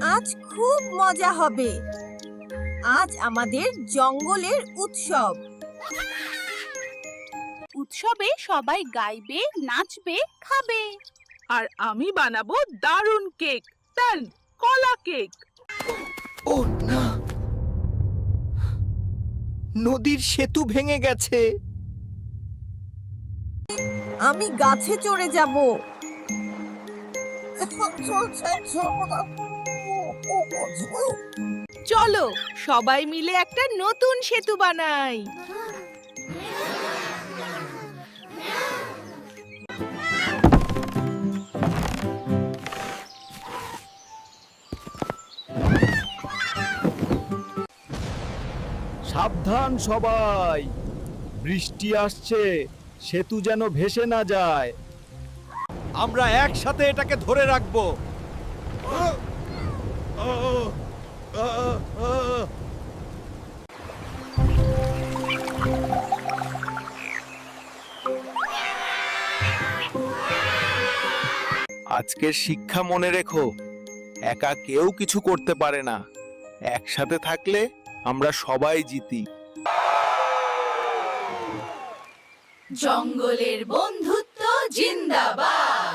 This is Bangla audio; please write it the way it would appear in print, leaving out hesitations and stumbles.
আজ খুব মজা হবে। আজ আমাদের জঙ্গলের উৎসব। উৎসবে সবাই গাইবে, নাচবে, খাবে। আর আমি বানাবো দারুণ কেক, তাল কলা কেক। ও না, নদীর সেতু ভেঙে গেছে। আমি গাছে চড়ে যাব। চলো সবাই মিলে একটা নতুন সেতু বানাই। সাবধান সবাই, বৃষ্টি আসছে, সেতু যেন ভেসে না যায়। আমরা একসাথে এটাকে ধরে রাখবো। আজকের শিক্ষা মনে রেখো, একা কেউ কিছু করতে পারে না, একসাথে থাকলে আমরা সবাই জিতি। জঙ্গলের বন্ধুত্ব জিন্দাবাদ।